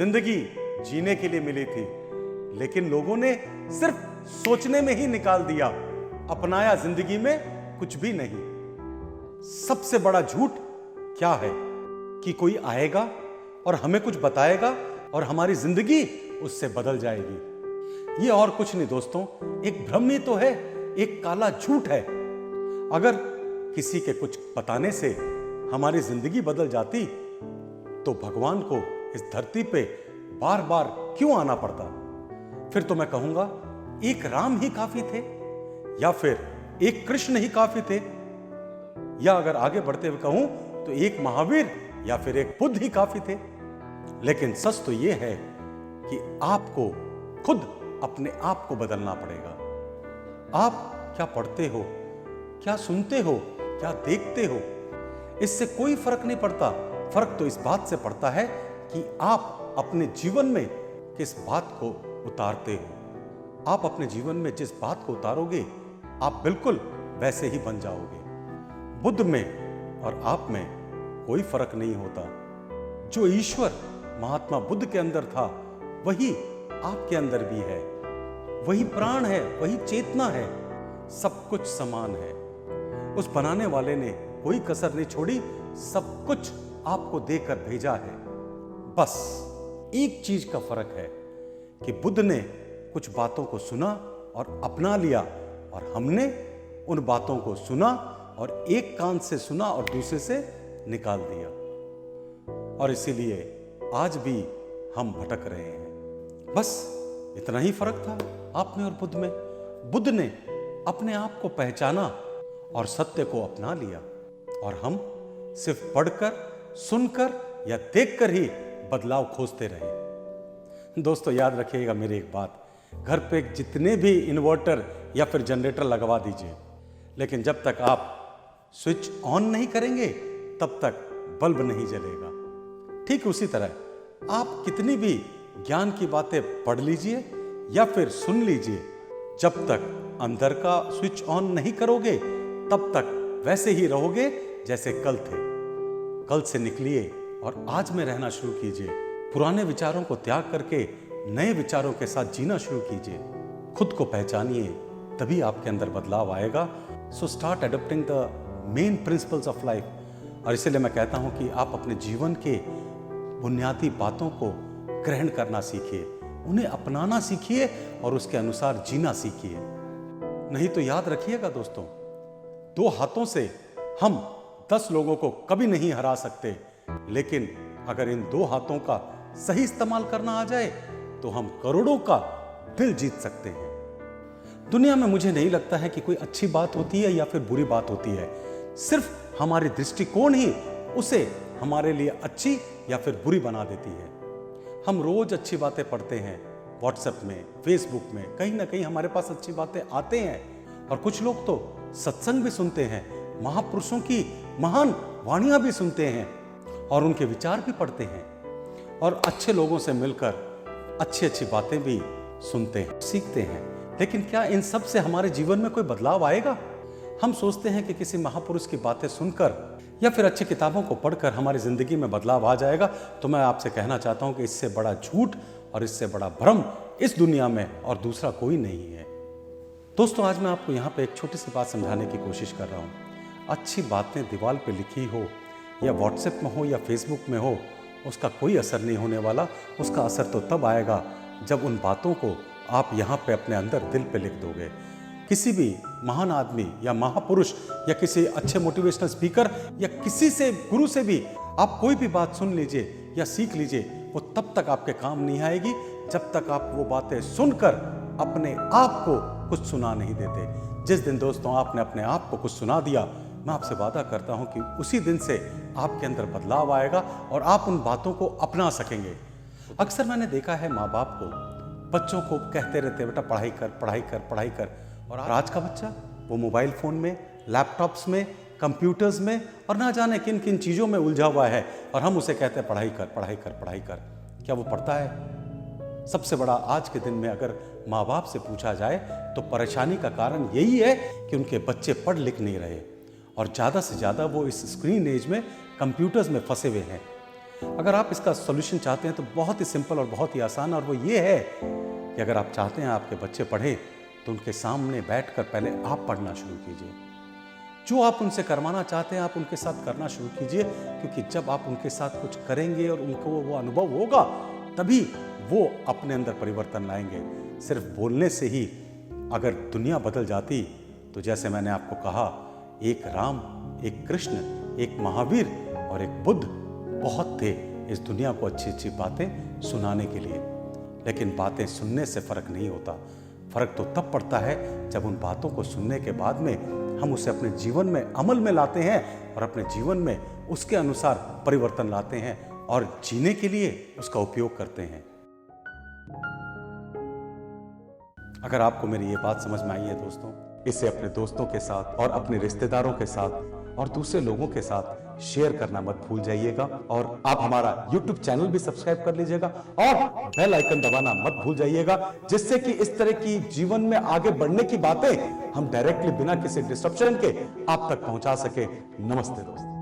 जिंदगी जीने के लिए मिली थी, लेकिन लोगों ने सिर्फ सोचने में ही निकाल दिया, अपनाया जिंदगी में कुछ भी नहीं। सबसे बड़ा झूठ क्या है कि कोई आएगा और हमें कुछ बताएगा और हमारी जिंदगी उससे बदल जाएगी। ये और कुछ नहीं दोस्तों, एक भ्रम ही तो है, एक काला झूठ है। अगर किसी के कुछ बताने से हमारी जिंदगी बदल जाती तो भगवान को इस धरती पे बार बार क्यों आना पड़ता? फिर तो मैं कहूंगा एक राम ही काफी थे, या फिर एक कृष्ण ही काफी थे, या अगर आगे बढ़ते हुए कहूं तो एक महावीर या फिर एक बुद्ध ही काफी थे। लेकिन सच तो यह है कि आपको खुद अपने आप को बदलना पड़ेगा। आप क्या पढ़ते हो, क्या सुनते हो, क्या देखते हो, इससे कोई फर्क नहीं पड़ता। फर्क तो इस बात से पड़ता है कि आप अपने जीवन में किस बात को उतारते हो। आप अपने जीवन में जिस बात को उतारोगे आप बिल्कुल वैसे ही बन जाओगे। बुद्ध में और आप में कोई फर्क नहीं होता। जो ईश्वर महात्मा बुद्ध के अंदर था वही आपके अंदर भी है, वही प्राण है, वही चेतना है, सब कुछ समान है। उस बनाने वाले ने कोई कसर नहीं छोड़ी, सब कुछ आपको देकर भेजा है। बस एक चीज का फर्क है कि बुद्ध ने कुछ बातों को सुना और अपना लिया, और हमने उन बातों को सुना और एक कान से सुना और दूसरे से निकाल दिया, और इसीलिए आज भी हम भटक रहे हैं। बस इतना ही फर्क था आप में और बुद्ध में। बुद्ध ने अपने आप को पहचाना और सत्य को अपना लिया, और हम सिर्फ पढ़कर, सुनकर या देखकर ही बदलाव खोजते रहे। दोस्तों याद रखिएगा मेरी एक बात, घर पे जितने भी इन्वर्टर या फिर जनरेटर लगवा दीजिए, लेकिन जब तक आप स्विच ऑन नहीं करेंगे तब तक बल्ब नहीं जलेगा। ठीक उसी तरह आप कितनी भी ज्ञान की बातें पढ़ लीजिए या फिर सुन लीजिए, जब तक अंदर का स्विच ऑन नहीं करोगे तब तक वैसे ही रहोगे जैसे कल थे। कल से निकलिए और आज में रहना शुरू कीजिए। पुराने विचारों को त्याग करके नए विचारों के साथ जीना शुरू कीजिए। खुद को पहचानिए, तभी आपके अंदर बदलाव आएगा। So start adopting the main principles of life. और इसीलिए मैं कहता हूं कि आप अपने जीवन के बुनियादी बातों को ग्रहण करना सीखिए, उन्हें अपनाना सीखिए और उसके अनुसार जीना सीखिए। नहीं तो याद रखिएगा दोस्तों, 2 हाथों से हम 10 लोगों को कभी नहीं हरा सकते, लेकिन अगर इन 2 हाथों का सही इस्तेमाल करना आ जाए तो हम करोड़ों का दिल जीत सकते हैं। दुनिया में मुझे नहीं लगता है कि कोई अच्छी बात होती है या फिर बुरी बात होती है, सिर्फ हमारी दृष्टिकोण ही उसे हमारे लिए अच्छी या फिर बुरी बना देती है। हम रोज अच्छी बातें पढ़ते हैं, व्हाट्सएप में, फेसबुक में, कहीं ना कहीं हमारे पास अच्छी बातें आते हैं, और कुछ लोग तो सत्संग भी सुनते हैं, महापुरुषों की महान वाणियां भी सुनते हैं और उनके विचार भी पढ़ते हैं, और अच्छे लोगों से मिलकर अच्छी अच्छी बातें भी सुनते हैं, सीखते हैं। लेकिन क्या इन सब से हमारे जीवन में कोई बदलाव आएगा? हम सोचते हैं कि किसी महापुरुष की बातें सुनकर या फिर अच्छी किताबों को पढ़कर हमारी जिंदगी में बदलाव आ जाएगा। तो मैं आपसे कहना चाहता हूं कि इससे बड़ा झूठ और इससे बड़ा भ्रम इस दुनिया में और दूसरा कोई नहीं है। दोस्तों आज मैं आपको यहाँ पे एक छोटी सी बात समझाने की कोशिश कर रहा हूँ। अच्छी बातें दीवार पे लिखी हो या व्हाट्सएप में हो या फेसबुक में हो, उसका कोई असर नहीं होने वाला। उसका असर तो तब आएगा जब उन बातों को आप यहाँ पे अपने अंदर दिल पे लिख दोगे। किसी भी महान आदमी या महापुरुष या किसी अच्छे मोटिवेशनल स्पीकर या किसी से गुरु से भी आप कोई भी बात सुन लीजिए या सीख लीजिए, वो तब तक आपके काम नहीं आएगी जब तक आप वो बातें सुनकर अपने आप को कुछ सुना नहीं देते। जिस दिन दोस्तों आपने अपने आप को कुछ सुना दिया, मैं आपसे वादा करता हूं कि उसी दिन से आपके अंदर बदलाव आएगा और आप उन बातों को अपना सकेंगे। अक्सर मैंने देखा है माँ बाप को बच्चों को कहते रहते बेटा पढ़ाई कर पढ़ाई कर पढ़ाई कर, और आज का बच्चा वो मोबाइल फ़ोन में, लैपटॉप्स में, कंप्यूटर्स में और ना जाने किन किन चीज़ों में उलझा हुआ है, और हम उसे कहते हैं पढ़ाई कर पढ़ाई कर पढ़ाई कर। क्या वो पढ़ता है? सबसे बड़ा आज के दिन में अगर माँ बाप से पूछा जाए तो परेशानी का कारण यही है कि उनके बच्चे पढ़ लिख नहीं रहे और ज़्यादा से ज़्यादा वो इस स्क्रीन एज में कंप्यूटर्स में फंसे हुए हैं। अगर आप इसका सॉल्यूशन चाहते हैं तो बहुत ही सिंपल और बहुत ही आसान, और वो ये है कि अगर आप चाहते हैं आपके बच्चे पढ़े तो उनके सामने बैठकर पहले आप पढ़ना शुरू कीजिए। जो आप उनसे करवाना चाहते हैं आप उनके साथ करना शुरू कीजिए, क्योंकि जब आप उनके साथ कुछ करेंगे और उनको वो अनुभव होगा तभी वो अपने अंदर परिवर्तन लाएंगे। सिर्फ बोलने से ही अगर दुनिया बदल जाती तो जैसे मैंने आपको कहा, एक राम, एक कृष्ण, एक महावीर और एक बुद्ध बहुत थे इस दुनिया को अच्छी अच्छी बातें सुनाने के लिए। लेकिन बातें सुनने से फर्क नहीं होता, फर्क तो तब पड़ता है जब उन बातों को सुनने के बाद में हम उसे अपने जीवन में अमल में लाते हैं और अपने जीवन में उसके अनुसार परिवर्तन लाते हैं और जीने के लिए उसका उपयोग करते हैं। अगर आपको मेरी ये बात समझ में आई है दोस्तों, इसे अपने दोस्तों के साथ और अपने रिश्तेदारों के साथ और दूसरे लोगों के साथ शेयर करना मत भूल जाइएगा। और आप हमारा YouTube चैनल भी सब्सक्राइब कर लीजिएगा और बेल आइकन दबाना मत भूल जाइएगा, जिससे कि इस तरह की जीवन में आगे बढ़ने की बातें हम डायरेक्टली बिना किसी डिस्ट्रप्शन के आप तक पहुंचा सके। नमस्ते दोस्तों।